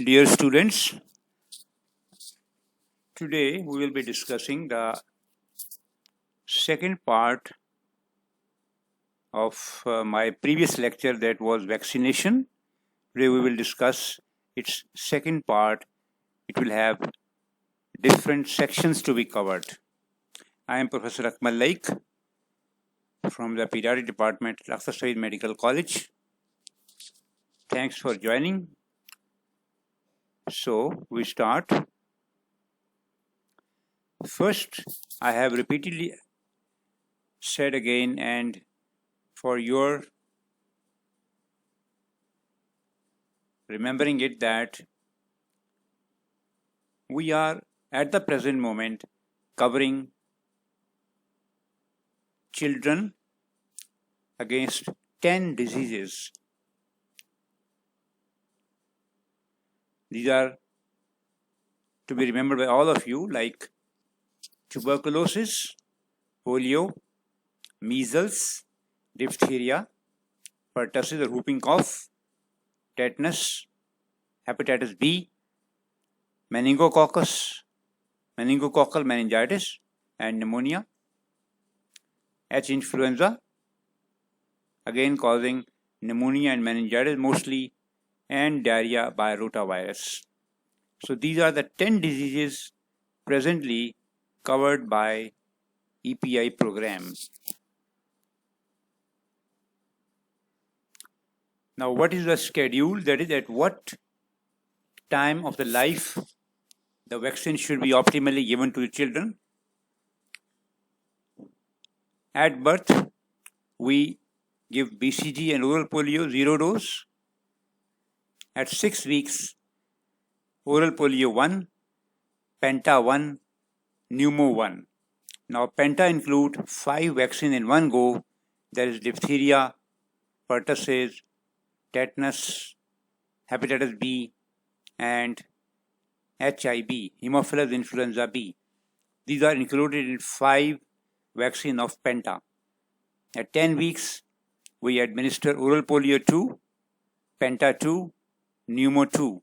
Dear students, today we will be discussing the second part of my previous lecture, that was vaccination. Today we will discuss its second part. It will have different sections to be covered. I am Professor Akmal Laik from the Pediatric Department at Akhtar Saeed Medical College. Thanks for joining. So we start. First, I have repeatedly said again, and for your remembering it, that we are at the present moment covering children against 10 diseases. These are to be remembered by all of you, like tuberculosis, polio, measles, diphtheria, pertussis or whooping cough, tetanus, hepatitis B, meningococcal meningitis and pneumonia, H. influenza, again causing pneumonia and meningitis mostly, and diarrhea by rotavirus. So these are the 10 diseases presently covered by EPI program. Now, what is the schedule? That is, at what time of the life the vaccine should be optimally given to the children. At birth, we give BCG and oral polio 0 dose. At 6 weeks, oral polio 1, penta 1, pneumo 1. Now, penta include 5 vaccines in one go. There is diphtheria, pertussis, tetanus, hepatitis B, and HIB, Haemophilus influenza B. These are included in 5 vaccine of penta. At 10 weeks, we administer oral polio 2, penta 2, pneumo 2.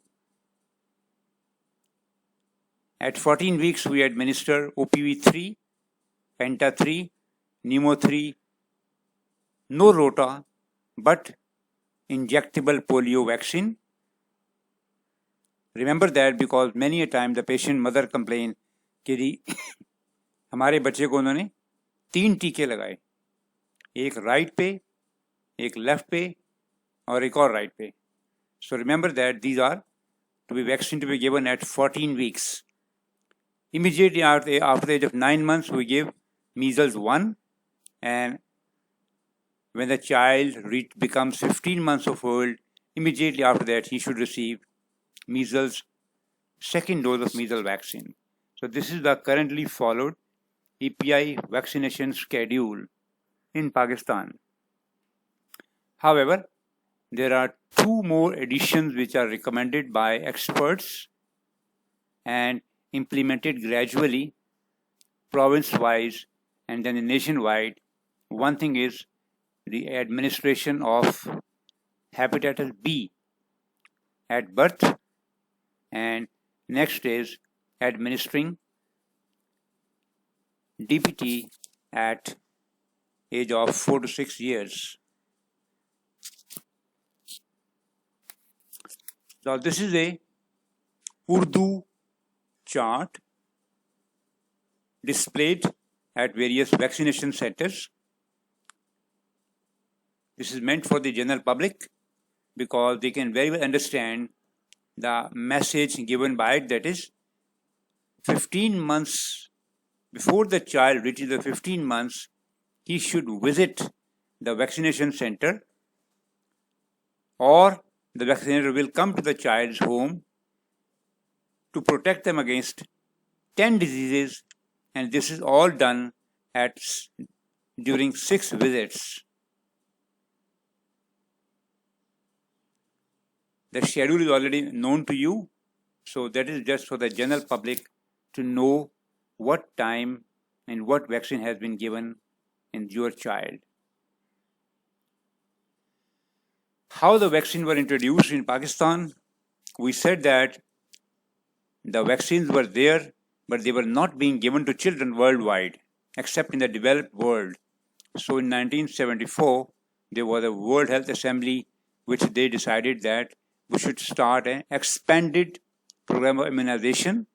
At 14 weeks, we administer OPV 3, penta 3, pneumo 3, no rota, but injectable polio vaccine. Remember that, because many a time the patient mother complain कि हमारे बच्चे को उन्होंने 3 टीके लगाए, एक right पे, एक लेफ्ट पे और एक और राइट पे. So remember that these are to be vaccine to be given at 14 weeks. Immediately after the age of 9 months, we give measles 1, and when the child becomes 15 months of old, immediately after that he should receive measles, second dose of measles vaccine. So this is the currently followed EPI vaccination schedule in Pakistan. However, there are 2 more additions which are recommended by experts and implemented gradually, province-wise and then nationwide. One thing is the administration of hepatitis B at birth, and next is administering DPT at age of 4 to 6 years. So this is a Urdu chart displayed at various vaccination centers. This is meant for the general public because they can very well understand the message given by it, that is 15 months before the child reaches the 15 months, he should visit the vaccination center, or the vaccinator will come to the child's home to protect them against 10 diseases, and this is all done during 6 visits. The schedule is already known to you, so that is just for the general public to know what time and what vaccine has been given in your child. How the vaccine were introduced in Pakistan? we said that the vaccines were there, but they were not being given to children worldwide, except in the developed world. So in 1974, there was a World Health Assembly which they decided that we should start an expanded program of immunization.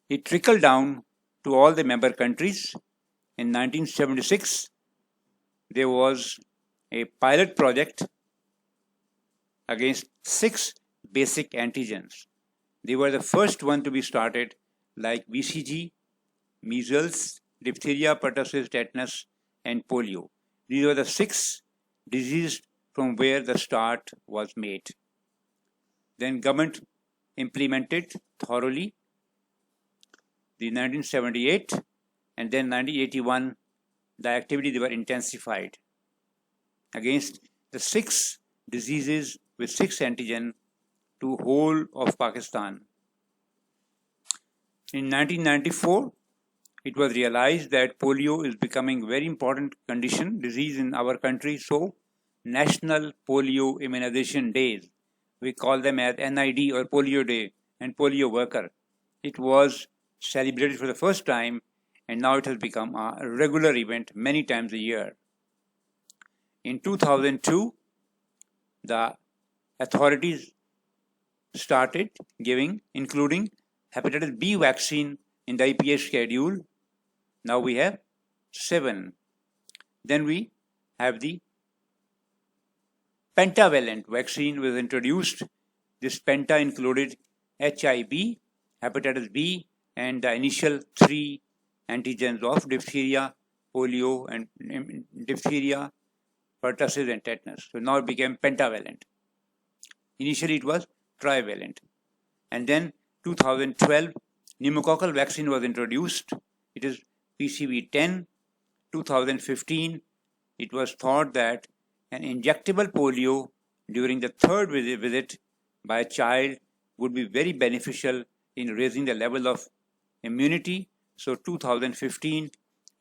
It trickled down to all the member countries. In 1976, there was a pilot project against 6 basic antigens. They were the first one to be started, like BCG, measles, diphtheria, pertussis, tetanus, and polio. These were the 6 diseases from where the start was made. Then government implemented thoroughly the 1978, and then 1981, the activities were intensified against the 6 diseases with 6 antigen to whole of Pakistan. In 1994, it was realized that polio is becoming a very important disease in our country. So, National Polio Immunization Days, we call them as NID or Polio Day and Polio Worker. It was celebrated for the first time, and now it has become a regular event many times a year. In 2002, the authorities started giving, including hepatitis B vaccine in the IPH schedule. Now we have 7. Then we have the pentavalent vaccine was introduced. This penta included HIV, hepatitis B, and the initial 3 antigens of diphtheria, polio, and diphtheria, pertussis, and tetanus. So now it became pentavalent. Initially it was trivalent. And then 2012, pneumococcal vaccine was introduced. It is PCV10. 2015, it was thought that an injectable polio during the 3rd visit by a child would be very beneficial in raising the level of immunity. So 2015,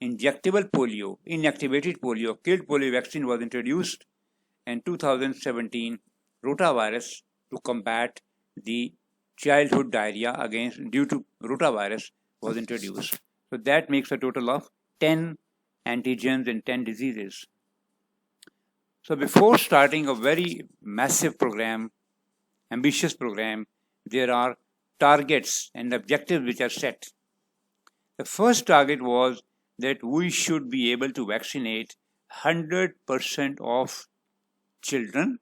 injectable polio, inactivated polio, killed polio vaccine was introduced, and 2017, rotavirus to combat the childhood diarrhea due to rotavirus was introduced. So that makes a total of 10 antigens and 10 diseases. So before starting a very massive program, ambitious program, there are targets and objectives which are set. The first target was that we should be able to vaccinate 100% of children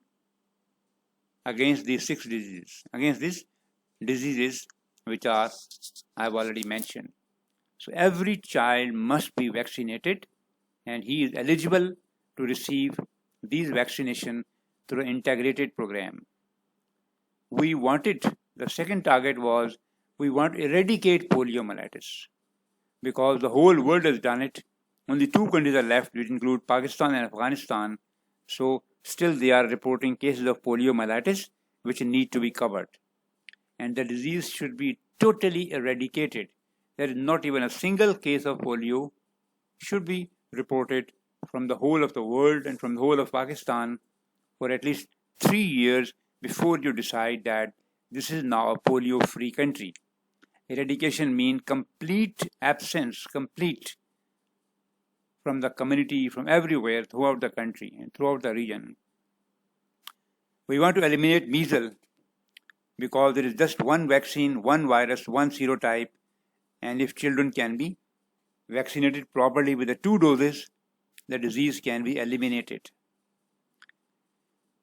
against these 6 diseases, which are I've already mentioned. So every child must be vaccinated, and he is eligible to receive these vaccination through an integrated program. The second target was, we want to eradicate poliomyelitis, because the whole world has done it. Only 2 countries are left, which include Pakistan and Afghanistan. So still they are reporting cases of poliomyelitis which need to be covered. And the disease should be totally eradicated. There is not even a single case of polio should be reported from the whole of the world and from the whole of Pakistan for at least 3 years before you decide that this is now a polio-free country. Eradication means complete absence, complete from the community, from everywhere, throughout the country and throughout the region. We want to eliminate measles because there is just one vaccine, one virus, one serotype, and if children can be vaccinated properly with the 2 doses, the disease can be eliminated.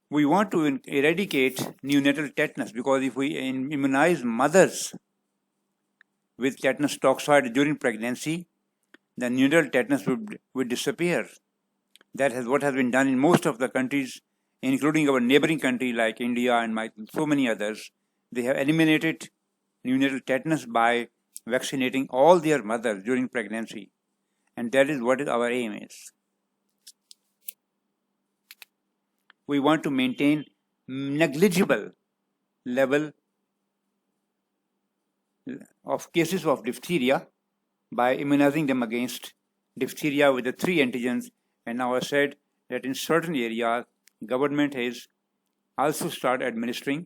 We want to eradicate neonatal tetanus, because if we immunize mothers with tetanus toxoid during pregnancy, the neonatal tetanus would disappear. That is what has been done in most of the countries, including our neighboring country like India and so many others. They have eliminated neonatal tetanus by vaccinating all their mothers during pregnancy. And that is what our aim is. We want to maintain negligible level of cases of diphtheria by immunizing them against diphtheria with the 3 antigens. And now I said that in certain areas, government has also started administering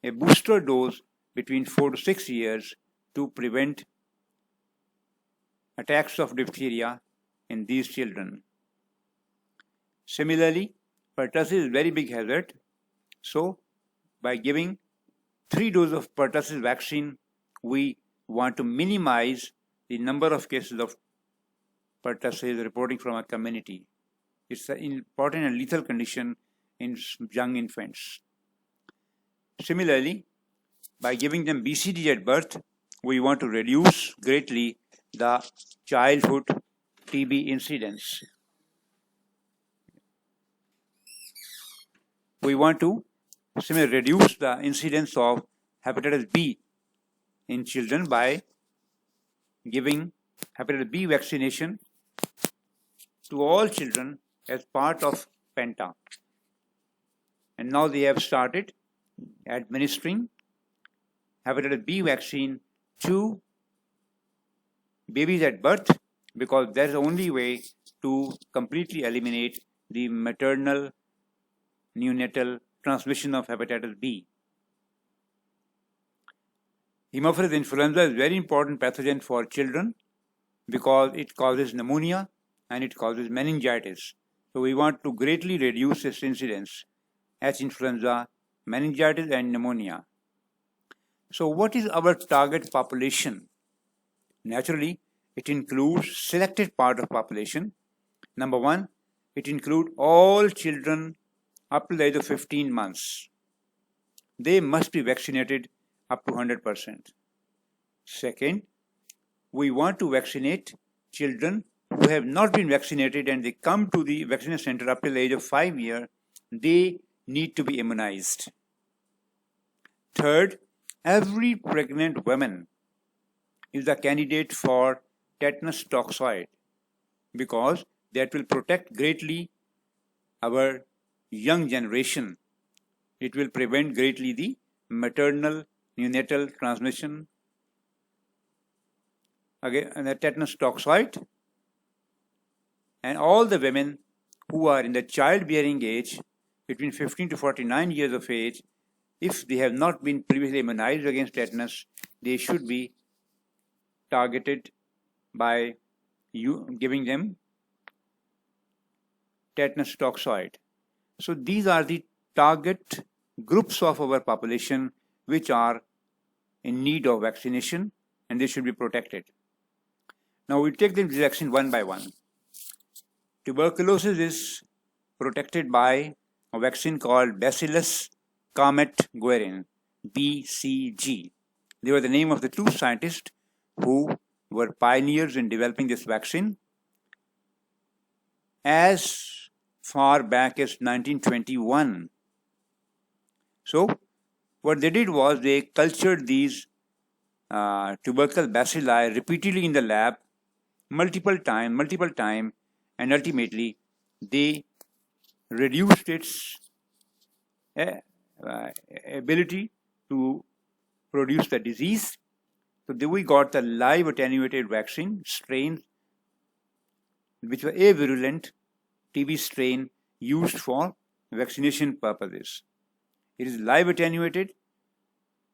a booster dose between 4 to 6 years to prevent attacks of diphtheria in these children. Similarly, pertussis is a very big hazard. So, by giving 3 doses of pertussis vaccine, we want to minimize the number of cases of pertussis reporting from a community. It's an important and lethal condition in young infants. Similarly, by giving them BCG at birth, we want to reduce greatly the childhood TB incidence. We want to similarly reduce the incidence of hepatitis B in children by giving hepatitis B vaccination to all children as part of PENTA. And now they have started administering hepatitis B vaccine to babies at birth, because that's the only way to completely eliminate the maternal neonatal transmission of hepatitis B. Haemophilus influenza is a very important pathogen for children because it causes pneumonia and it causes meningitis. So we want to greatly reduce its incidence, H influenza, meningitis and pneumonia. So what is our target population? Naturally, it includes selected part of population. Number one, it includes all children up to the age of 15 months. They must be vaccinated up to 100%. Second, we want to vaccinate children who have not been vaccinated and they come to the vaccination center up till the age of 5 years. They need to be immunized. Third, every pregnant woman is a candidate for tetanus toxoid because that will protect greatly our young generation. It will prevent greatly the maternal neonatal transmission. Again, the tetanus toxoid, and all the women who are in the childbearing age between 15 to 49 years of age, if they have not been previously immunized against tetanus, they should be targeted by giving them tetanus toxoid. So these are the target groups of our population which are in need of vaccination and they should be protected. Now we take the vaccine one by one. Tuberculosis is protected by a vaccine called Bacillus calmette-guerin, BCG. They were the name of the two scientists who were pioneers in developing this vaccine. As far back as 1921. So what they did was they cultured these tubercle bacilli repeatedly in the lab multiple time, and ultimately they reduced its ability to produce the disease. So then we got the live attenuated vaccine strains which were a virulent TB strain used for vaccination purposes. It is live attenuated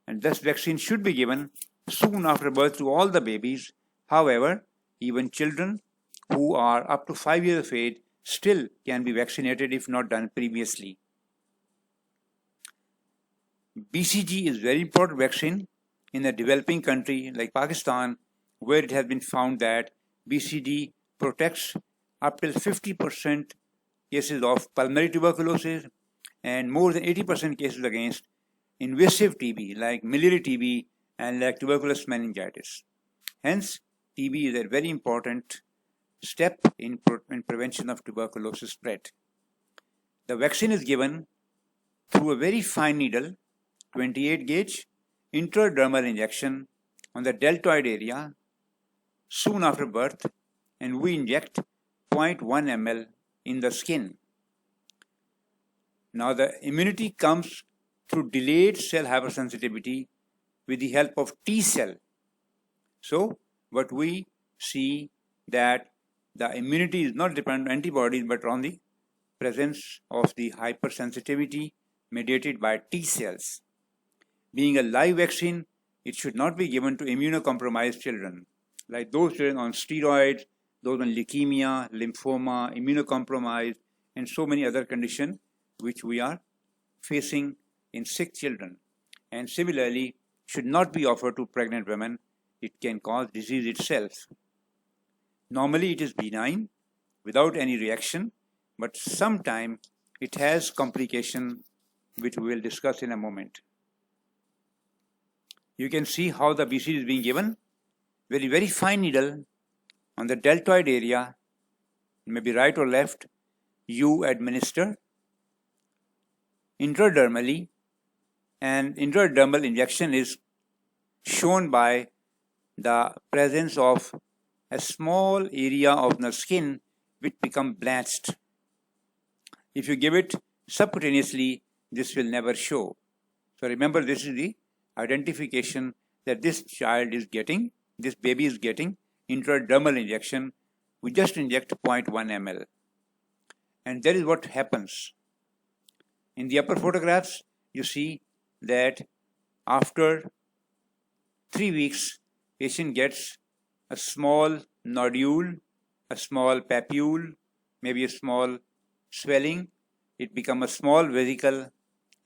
and this vaccine should be given soon after birth to all the babies. However, even children who are up to 5 years of age still can be vaccinated if not done previously. BCG is very important vaccine in a developing country like Pakistan, where it has been found that BCG protects up till 50% cases of pulmonary tuberculosis and more than 80% cases against invasive TB like miliary TB and like tuberculous meningitis. Hence, TB is a very important step in prevention of tuberculosis spread. The vaccine is given through a very fine needle, 28 gauge intradermal injection on the deltoid area soon after birth, and we inject 0.1 ml in the skin. Now the immunity comes through delayed cell hypersensitivity with the help of T cell. So what we see that the immunity is not dependent on antibodies but on the presence of the hypersensitivity mediated by T cells. Being a live vaccine, it should not be given to immunocompromised children, like those children on steroids, those on leukemia, lymphoma, immunocompromised, and so many other conditions which we are facing in sick children. And similarly, should not be offered to pregnant women. It can cause disease itself. Normally it is benign, without any reaction, but sometimes it has complication, which we will discuss in a moment. You can see how the BCG is being given. Very fine needle on the deltoid area, maybe right or left. You administer intradermally, and intradermal injection is shown by the presence of a small area of the skin which becomes blanched. If you give it subcutaneously, this will never show. So remember, this is the identification that this child is getting, this baby is getting intradermal injection. We just inject 0.1 ml. And that is what happens. In the upper photographs, you see that after 3 weeks, patient gets a small nodule, a small papule, maybe a small swelling. It becomes a small vesicle,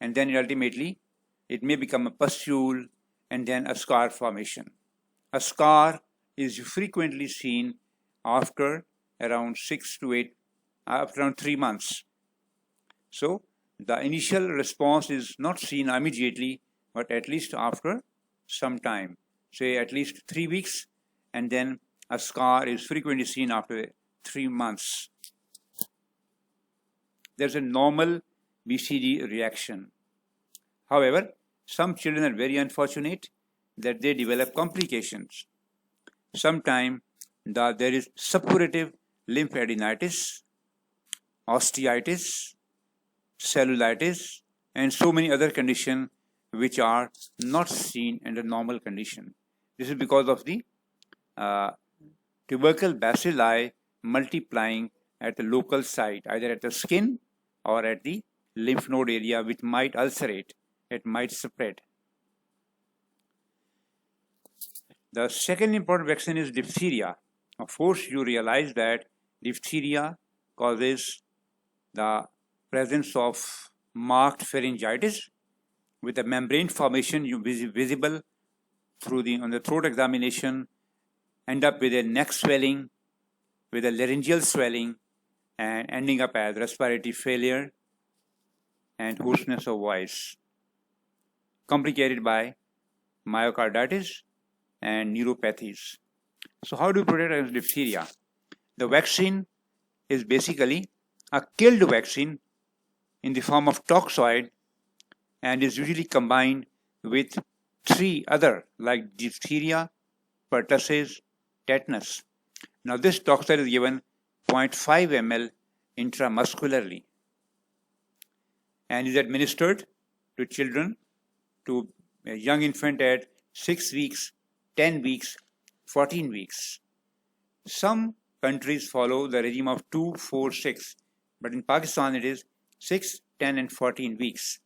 and then ultimately it may become a pustule and then a scar formation. A scar is frequently seen after around 6 to 8, after around 3 months. So the initial response is not seen immediately, but at least after some time, say at least 3 weeks, and then a scar is frequently seen after 3 months. There's a normal BCG reaction. However, some children are very unfortunate that they develop complications. Sometimes there is suppurative lymphadenitis, osteitis, cellulitis, and so many other conditions which are not seen in the normal condition. This is because of the tubercle bacilli multiplying at the local site, either at the skin or at the lymph node area, which might ulcerate, it might spread. The second important vaccine is diphtheria. Of course, you realize that diphtheria causes the presence of marked pharyngitis with a membrane formation visible through on the throat examination, end up with a neck swelling, with a laryngeal swelling, and ending up as respiratory failure and hoarseness of voice, complicated by myocarditis and neuropathies. So how do we protect against diphtheria? The vaccine is basically a killed vaccine in the form of toxoid and is usually combined with 3 other like diphtheria, pertussis, tetanus. Now this toxoid is given 0.5 ml intramuscularly and is administered to children, to a young infant at 6 weeks, 10 weeks, 14 weeks. Some countries follow the regime of 2, 4, 6, but in Pakistan it is 6, 10 and 14 weeks.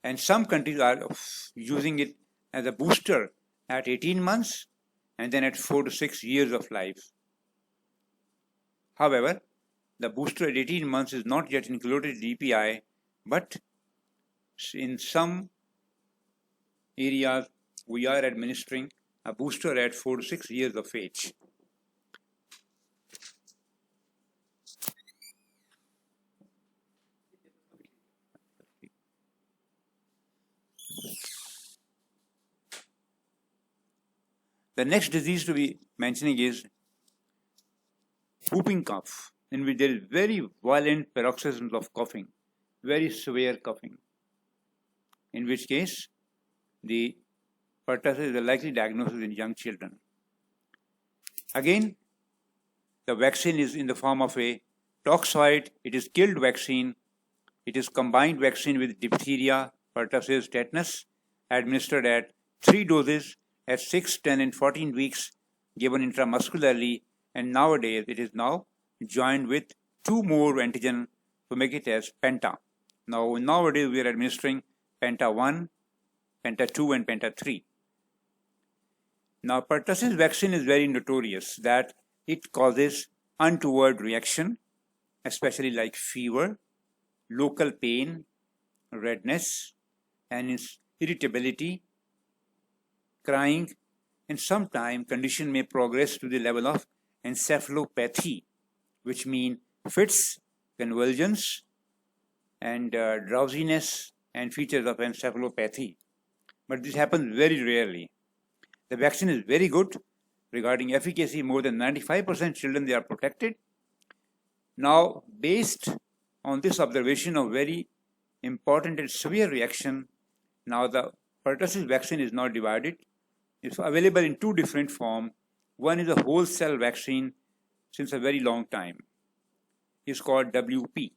And some countries are using it as a booster at 18 months and then at 4 to 6 years of life. However, the booster at 18 months is not yet included in DPI, but in some areas we are administering a booster at 4 to 6 years of age. The next disease to be mentioning is whooping cough, in which there is very violent paroxysms of coughing, very severe coughing, in which case the pertussis is a likely diagnosis in young children. Again, the vaccine is in the form of a toxoid. It is killed vaccine. It is combined vaccine with diphtheria, pertussis, tetanus, administered at 3 doses at 6, 10 and 14 weeks, given intramuscularly, and nowadays it is now joined with 2 more antigen to make it as penta. Now nowadays we are administering Penta 1, Penta 2 and Penta 3. Now pertussis vaccine is very notorious that it causes untoward reaction, especially like fever, local pain, redness, and irritability, crying, and sometimes condition may progress to the level of encephalopathy, which means fits, convulsions, and drowsiness and features of encephalopathy. But this happens very rarely. The vaccine is very good regarding efficacy. More than 95% children, they are protected. Now, based on this observation of very important and severe reaction, now the pertussis vaccine is now divided. It's available in two different forms. One is a whole cell vaccine since a very long time. It's called WP.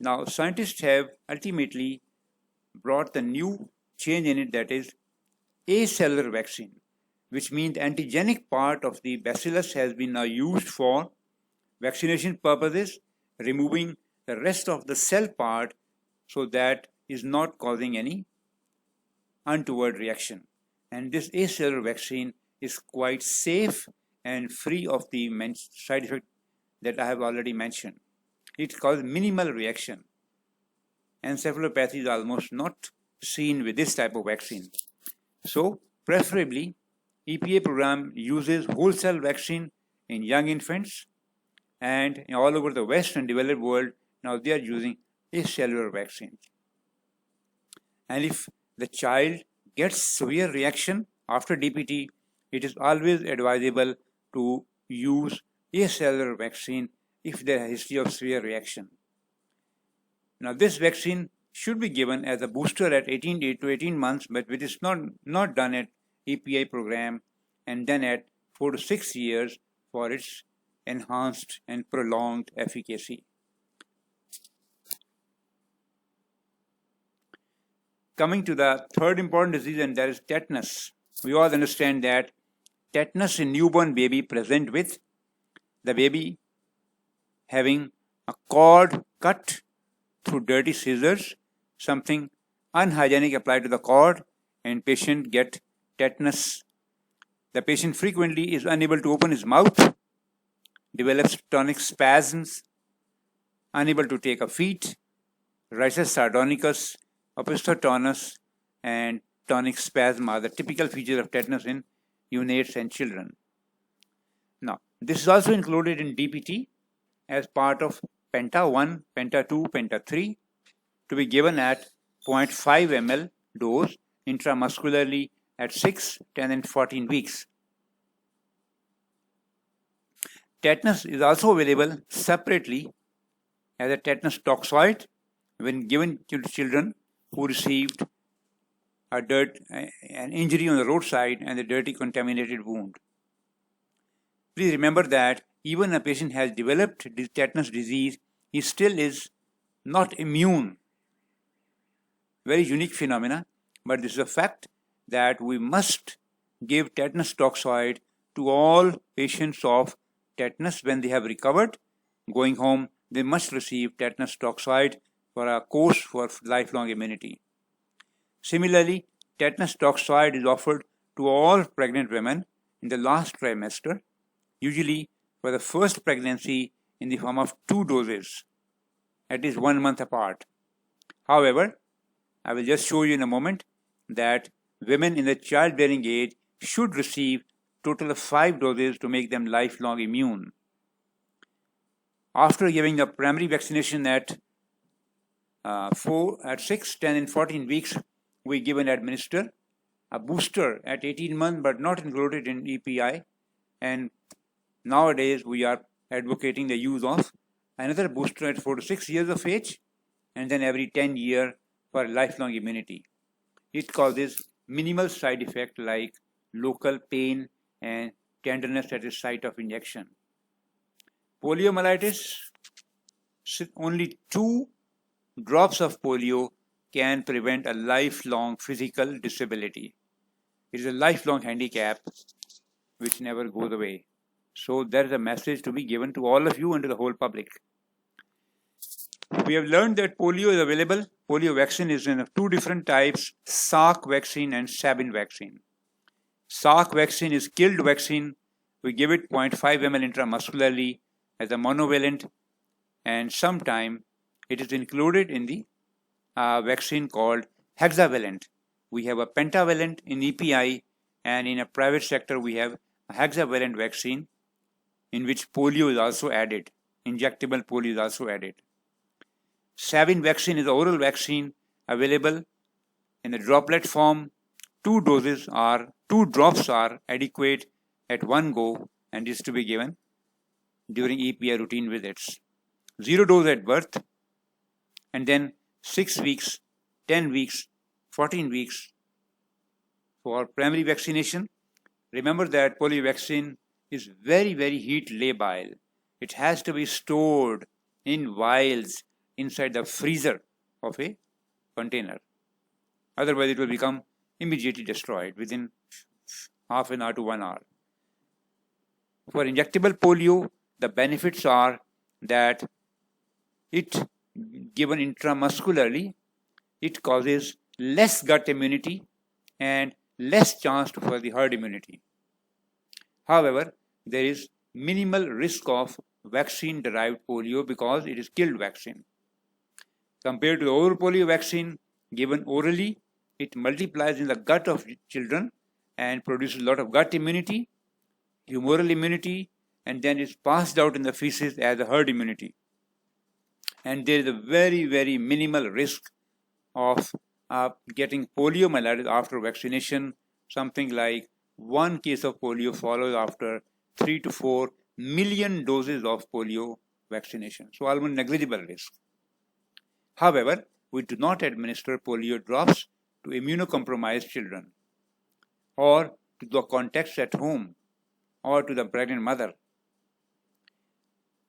Now, scientists have ultimately brought the new change in it, that is acellular vaccine, which means the antigenic part of the bacillus has been now used for vaccination purposes, removing the rest of the cell part so that is not causing any untoward reaction. And this acellular vaccine is quite safe and free of the side effect that I have already mentioned. It causes minimal reaction. Encephalopathy is almost not seen with this type of vaccine. So, preferably, EPA program uses whole cell vaccine in young infants, and all over the West and developed world, now they are using acellular vaccines. And if the child gets severe reaction after DPT, it is always advisable to use acellular vaccine if there is a history of severe reaction. Now, this vaccine should be given as a booster at 18 to 18 months, but which is not done at EPA program, and then at 4 to 6 years for its enhanced and prolonged efficacy. Coming to the third important disease, and that is tetanus. We all understand that tetanus in newborn baby present with the baby having a cord cut through dirty scissors, something unhygienic applied to the cord, and patient get tetanus. The patient frequently is unable to open his mouth, develops tonic spasms, unable to take a feed, rhizus sardonicus, opisthotonus, and tonic spasm are the typical features of tetanus in neonates and children. Now, this is also included in DPT as part of Penta 1, Penta 2, Penta 3 to be given at 0.5 ml dose intramuscularly at 6, 10 and 14 weeks. Tetanus is also available separately as a tetanus toxoid when given to children who received an injury on the roadside and a dirty contaminated wound. Please remember that even a patient has developed this tetanus disease, he still is not immune. Very unique phenomena, but this is a fact that we must give tetanus toxoid to all patients of tetanus when they have recovered. Going home, they must receive tetanus toxoid for a course for lifelong immunity. Similarly, tetanus toxoid is offered to all pregnant women in the last trimester, usually for the first pregnancy in the form of 2 doses, at least 1 month apart. However, I will just show you in a moment that women in the childbearing age should receive total of 5 doses to make them lifelong immune. After giving the primary vaccination at 6, 10 and 14 weeks, we give and administer a booster at 18 months but not included in EPI, and nowadays we are advocating the use of another booster at 4 to 6 years of age and then every 10 years for lifelong immunity. It causes minimal side effect like local pain and tenderness at the site of injection. Poliomyelitis, only 2 drops of polio can prevent a lifelong physical disability. It is a lifelong handicap which never goes away. So there is a message to be given to all of you and to the whole public. We have learned that polio is available polio vaccine is in two different types, Salk vaccine and Sabin vaccine. Salk vaccine is killed vaccine. We give it 0.5 ml intramuscularly as a monovalent, and sometime it is included in the vaccine called hexavalent. We have a pentavalent in EPI, and in a private sector we have a hexavalent vaccine in which polio is also added. Injectable polio is also added. Sabin vaccine is oral vaccine available in a droplet form. Two drops are adequate at one go and is to be given during EPI routine visits. 0 dose at birth, and then 6 weeks, 10 weeks, 14 weeks for primary vaccination. Remember that polio vaccine is very, very heat labile. It has to be stored in vials inside the freezer of a container. Otherwise, it will become immediately destroyed within half an hour to 1 hour. For injectable polio, the benefits are that it, given intramuscularly, it causes less gut immunity and less chance for the herd immunity. However, there is minimal risk of vaccine-derived polio because it is killed vaccine. Compared to the oral polio vaccine given orally, it multiplies in the gut of children and produces a lot of gut immunity, humoral immunity, and then is passed out in the feces as a herd immunity. And there is a very, very minimal risk of getting poliomyelitis after vaccination. Something like 1 case of polio follows after 3 to 4 million doses of polio vaccination. So almost negligible risk. However, we do not administer polio drops to immunocompromised children or to the contacts at home or to the pregnant mother.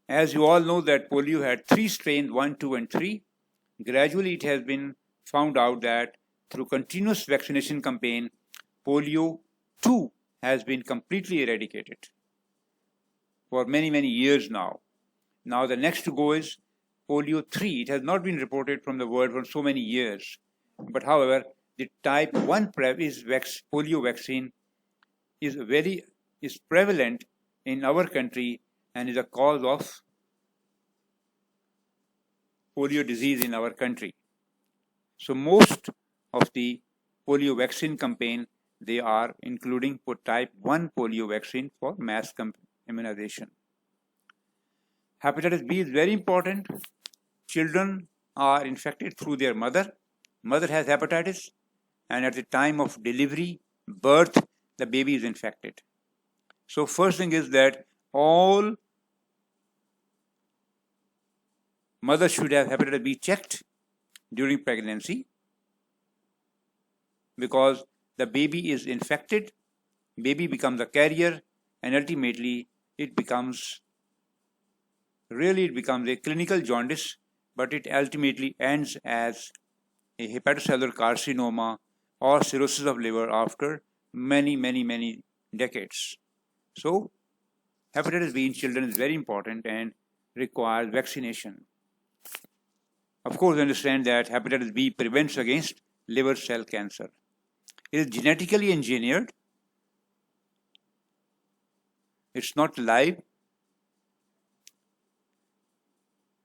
As you all know that polio had 3 strains, 1, 2 and 3. Gradually it has been found out that through continuous vaccination campaign, polio 2 has been completely eradicated for many, many years now. Now the next to go is polio 3. It has not been reported from the world for so many years. But however, the type 1 polio vaccine is prevalent in our country and is a cause of polio disease in our country. So most of the polio vaccine campaign, they are including for type 1 polio vaccine for mass immunization. Hepatitis B is very important. Children are infected through their mother. Mother has hepatitis, and at the time of delivery, birth, the baby is infected. So first thing is that all mothers should have hepatitis B checked during pregnancy, because the baby is infected, baby becomes a carrier, and ultimately it becomes a clinical jaundice, but it ultimately ends as a hepatocellular carcinoma or cirrhosis of liver after many, many, many decades. So hepatitis B in children is very important and requires vaccination. Of course, understand that hepatitis B prevents against liver cell cancer. It is genetically engineered. It's not live.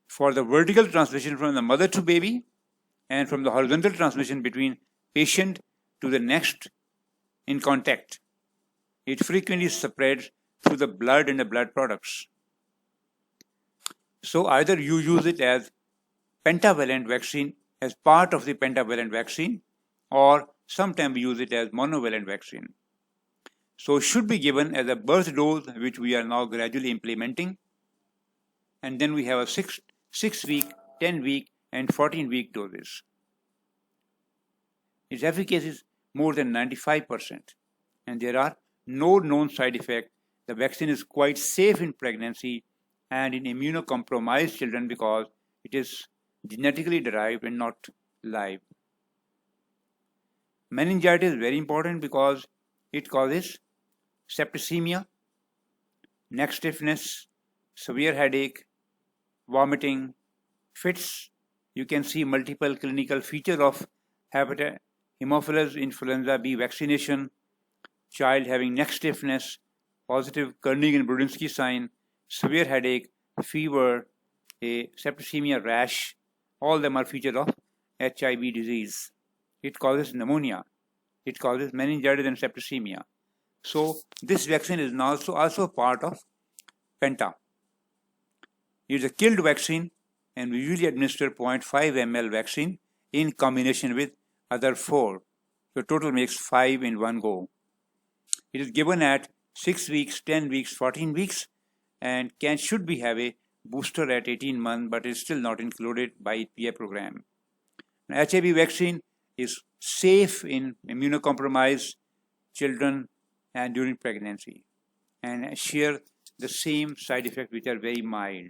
For the vertical transmission from the mother to baby and from the horizontal transmission between patient to the next in contact, it frequently spreads through the blood and the blood products. So either you use it as pentavalent vaccine as part of the pentavalent vaccine, or sometimes we use it as monovalent vaccine. So it should be given as a birth dose, which we are now gradually implementing. And then we have a 6-week, 10-week, and 14-week doses. Its efficacy is more than 95%, and there are no known side effects. The vaccine is quite safe in pregnancy and in immunocompromised children because it is genetically derived and not live. Meningitis is very important because it causes septicemia, neck stiffness, severe headache, vomiting, fits, you can see multiple clinical features of Haemophilus influenza B vaccination, child having neck stiffness, positive Kernig and Brudzinski sign, severe headache, fever, a septicemia rash. All them are features of HIV disease. It causes pneumonia. It causes meningitis and septicemia. So this vaccine is also part of Penta. It is a killed vaccine, and we usually administer 0.5 ml vaccine in combination with other 4. So total makes 5 in one go. It is given at 6 weeks, 10 weeks, 14 weeks, and should be have a booster at 18 months, but is still not included by EPA program. Now, HIV vaccine is safe in immunocompromised children and during pregnancy, and share the same side effects which are very mild.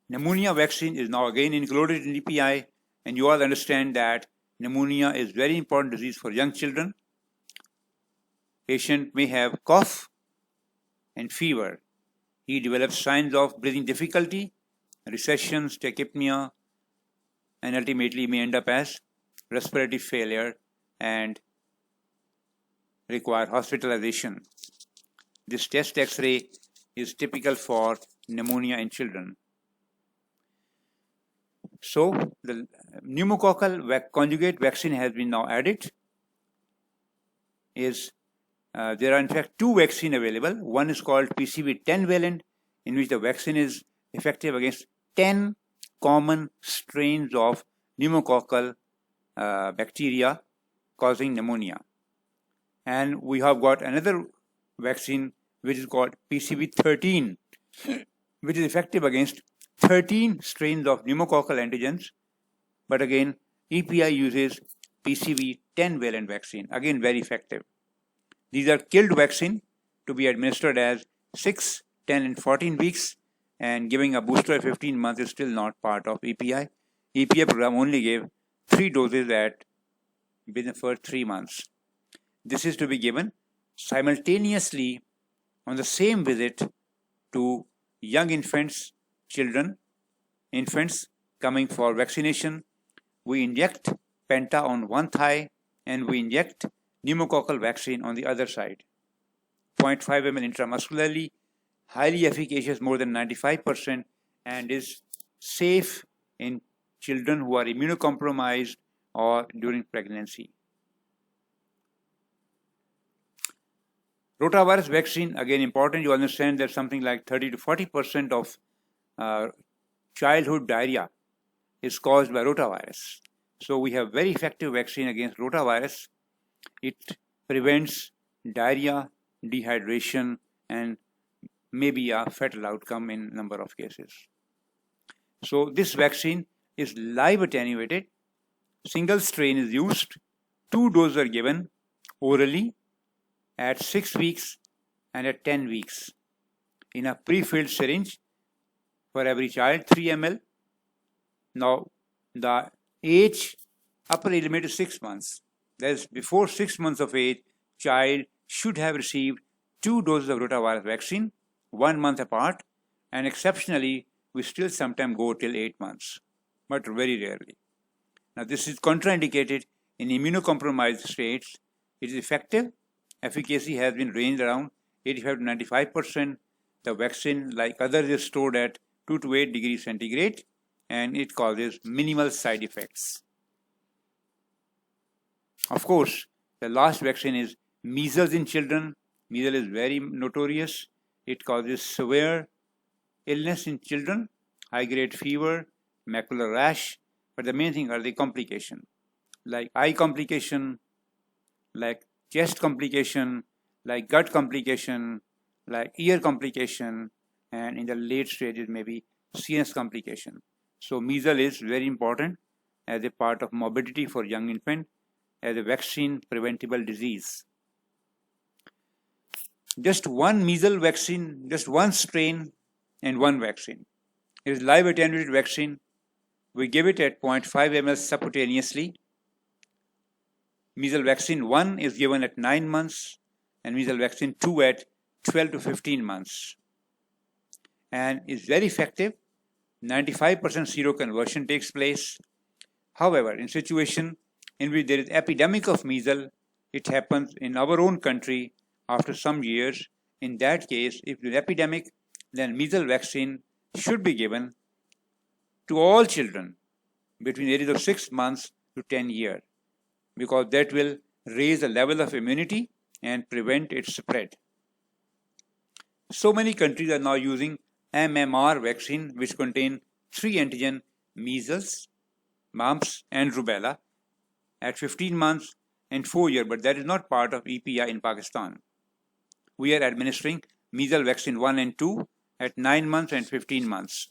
Pneumonia vaccine is now again included in EPI, and you all understand that pneumonia is very important disease for young children. Patient may have cough and fever. He develops signs of breathing difficulty, recessions, tachypnea, and ultimately may end up as respiratory failure and require hospitalization. This chest X-ray is typical for pneumonia in children. So the pneumococcal conjugate vaccine has been now added. There are in fact 2 vaccines available. One is called PCV 10 valent, in which the vaccine is effective against 10 common strains of pneumococcal bacteria causing pneumonia. And we have got another vaccine which is called PCV 13, which is effective against 13 strains of pneumococcal antigens, but again EPI uses PCV 10 valent vaccine, again very effective. These are killed vaccine to be administered as 6, 10 and 14 weeks, and giving a booster at 15 months is still not part of EPI. EPI program only gave 3 doses within the first 3 months. This is to be given simultaneously on the same visit to young infants, infants coming for vaccination. We inject Penta on one thigh and we inject pneumococcal vaccine on the other side. 0.5 ml intramuscularly, highly efficacious, more than 95%, and is safe in children who are immunocompromised or during pregnancy. Rotavirus vaccine, again important. You understand that something like 30 to 40% of childhood diarrhea is caused by rotavirus. So we have very effective vaccine against rotavirus. It prevents diarrhea, dehydration, and maybe a fatal outcome in a number of cases. So this vaccine is live attenuated. Single strain is used. 2 doses are given orally at 6 weeks and at 10 weeks in a pre-filled syringe for every child, 3 ml. Now, the upper age limit is 6 months. That is, before 6 months of age, child should have received 2 doses of rotavirus vaccine, 1 month apart, and exceptionally, we still sometimes go till 8 months, but very rarely. Now, this is contraindicated in immunocompromised states. It is effective. Efficacy has been ranged around 85 to 95%. The vaccine, like others, is stored at 2 to 8 degrees centigrade, and it causes minimal side effects. Of course, the last vaccine is measles in children. Measles is very notorious. It causes severe illness in children, high-grade fever, macular rash, but the main thing are the complications, like eye complication, like chest complication, like gut complication, like ear complication, and in the late stages maybe CNS complication. So measles is very important as a part of morbidity for young infant, as a vaccine preventable disease. Just one measles vaccine, just one strain and one vaccine. It is live attenuated vaccine. We give it at 0.5 ml subcutaneously. Measles vaccine 1 is given at 9 months and measles vaccine 2 at 12 to 15 months, and is very effective. 95% seroconversion takes place. However, in situation in which there is epidemic of measles, it happens in our own country after some years. In that case, if there is epidemic, then measles vaccine should be given to all children between the ages of 6 months to 10 years, because that will raise the level of immunity and prevent its spread. So many countries are now using MMR vaccine, which contain 3 antigen measles, mumps and rubella at 15 months and 4 years, but that is not part of EPI in Pakistan. We are administering measles vaccine 1 and 2 at 9 months and 15 months.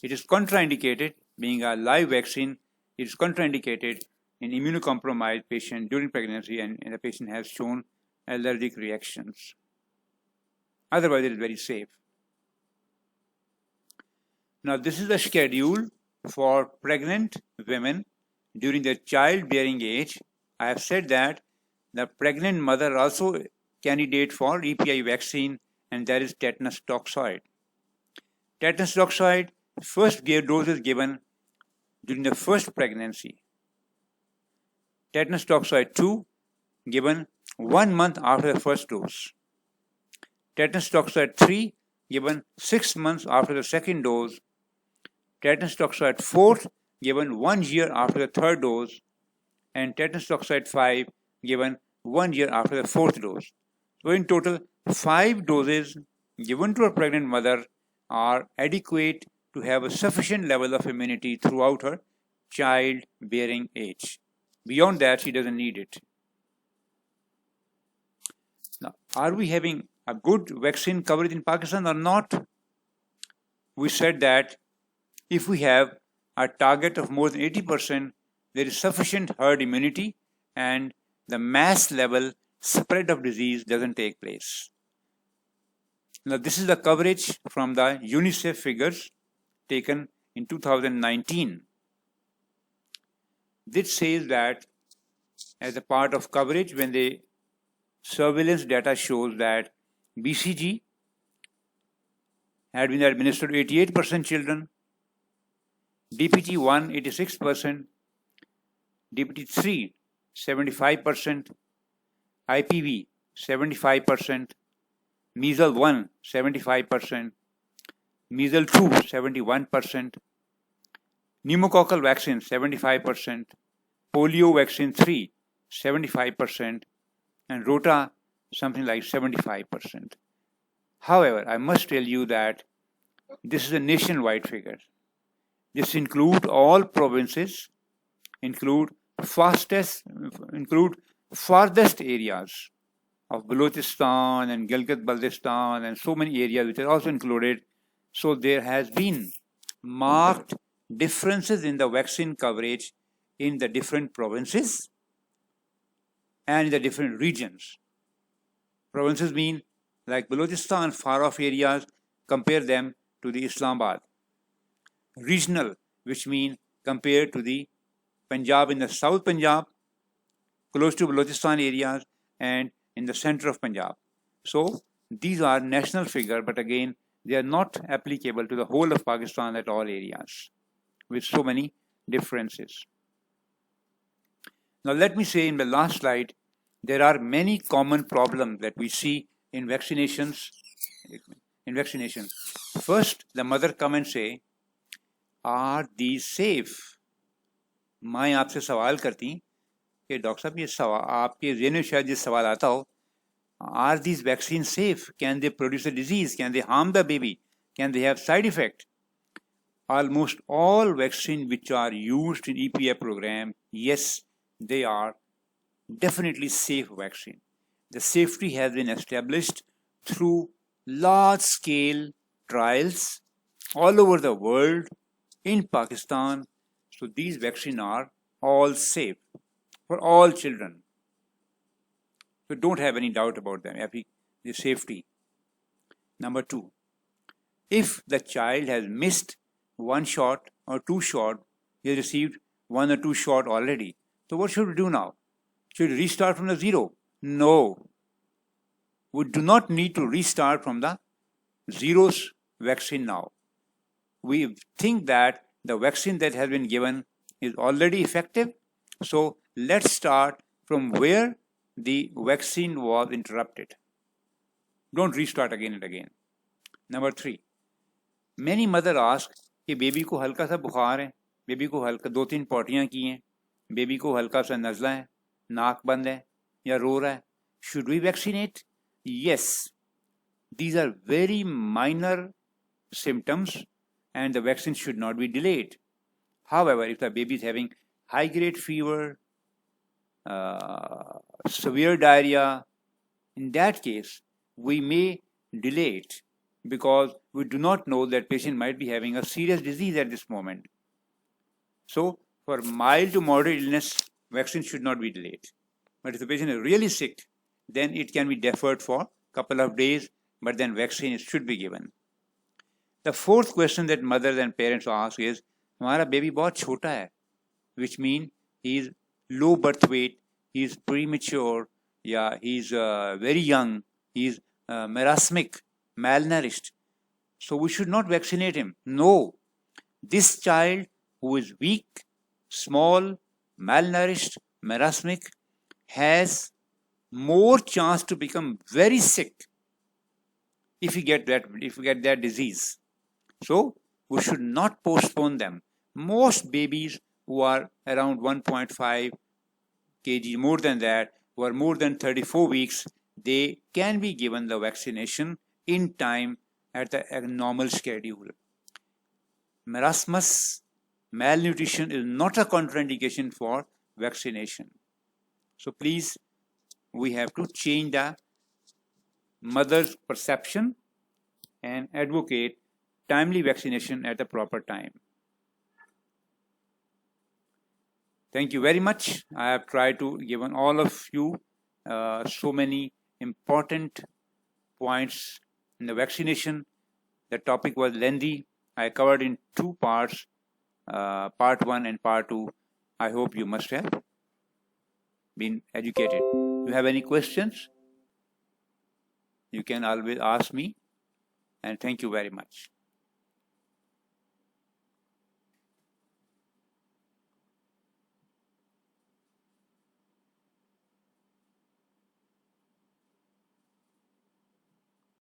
It is contraindicated, being a live vaccine, it is contraindicated in immunocompromised patient during pregnancy and the patient has shown allergic reactions. Otherwise, it is very safe. Now, this is the schedule for pregnant women during their childbearing age. I have said that the pregnant mother also candidate for EPI vaccine, and that is tetanus toxoid. Tetanus toxoid first dose is given during the first pregnancy. Tetanus toxoid 2 given 1 month after the first dose. Tetanus toxoid 3 given 6 months after the second dose. Tetanus toxoid 4 given 1 year after the third dose, and tetanus toxoid 5 given 1 year after the fourth dose. So in total, 5 doses given to a pregnant mother are adequate to have a sufficient level of immunity throughout her childbearing age. Beyond that, she doesn't need it. Now, are we having a good vaccine coverage in Pakistan or not? We said that if we have a target of more than 80%, there is sufficient herd immunity and the mass level spread of disease doesn't take place. Now, this is the coverage from the UNICEF figures taken in 2019. This says that as a part of coverage, when the surveillance data shows that BCG had been administered to 88% children, DPT1 86%, DPT3 75%, IPV 75%, measles 1 75%, measles 2 71%, pneumococcal vaccine 75%, polio vaccine 3 75%, and rota something like 75%. However, I must tell you that this is a nationwide figure. This includes all provinces, include farthest areas of Balochistan and Gilgit-Baltistan and so many areas which are also included. So there has been marked differences in the vaccine coverage in the different provinces and in the different regions. Provinces mean like Balochistan, far-off areas, compare them to the Islamabad. Regional, which mean compared to the Punjab in the South Punjab, close to Balochistan areas, and in the center of Punjab. So these are national figures, but again, they are not applicable to the whole of Pakistan at all areas, with so many differences. Now let me say in the last slide, there are many common problems that we see in vaccinations. First, the mother come and say, are these safe? माँ आपसे सवाल करती कि doctor साहब ये सवाल आपके ज़हन में शायद ये सवाल आता हो, are these vaccines safe? Can they produce a disease? Can they harm the baby? Can they have side effect? Almost all vaccines which are used in EPI program, yes, they are definitely safe vaccine. The safety has been established through large-scale trials all over the world, in Pakistan. So these vaccines are all safe for all children. So don't have any doubt about them, the safety. Number 2, if the child has missed 1 shot or 2 shots, he has received 1 or 2 shots already. So what should we do now? Should we restart from the zero? No. We do not need to restart from the zeros vaccine now. we think that the vaccine that has been given is already effective. So let's start from where the vaccine was interrupted. Don't restart again and again. Number 3, many mother ask कि baby को हल्का सा बुखार है, baby को हल्का 2-3 पॉटियाँ की हैं, बेबी को हल्का सा नज़ला है, नाक बंद है या रो रहा है, should we vaccinate? Yes, these are very minor symptoms and the vaccine should not be delayed. However, if the baby is having high grade fever, severe diarrhea, in that case, we may delay it because we do not know that patient might be having a serious disease at this moment. So, for mild to moderate illness, vaccine should not be delayed. But if the patient is really sick, then it can be deferred for a couple of days, but then vaccine should be given. The fourth question that mothers and parents ask is, हमारा baby बहुत छोटा है, which means he is low birth weight, he is premature, yeah, he is very young, he is marasmic, malnourished. So we should not vaccinate him. No, this child who is weak, small, malnourished, marasmic has more chance to become very sick if we get that disease. So we should not postpone them. Most babies who are around 1.5 kg, more than that, who are more than 34 weeks, they can be given the vaccination in time at the normal schedule. Marasmus, malnutrition is not a contraindication for vaccination. So please, we have to change the mother's perception and advocate timely vaccination at the proper time. Thank you very much. I have tried to give all of you so many important points in the vaccination. The topic was lengthy. I covered in 2 parts, part 1 and part 2. I hope you must have been educated. If you have any questions, you can always ask me, and thank you very much.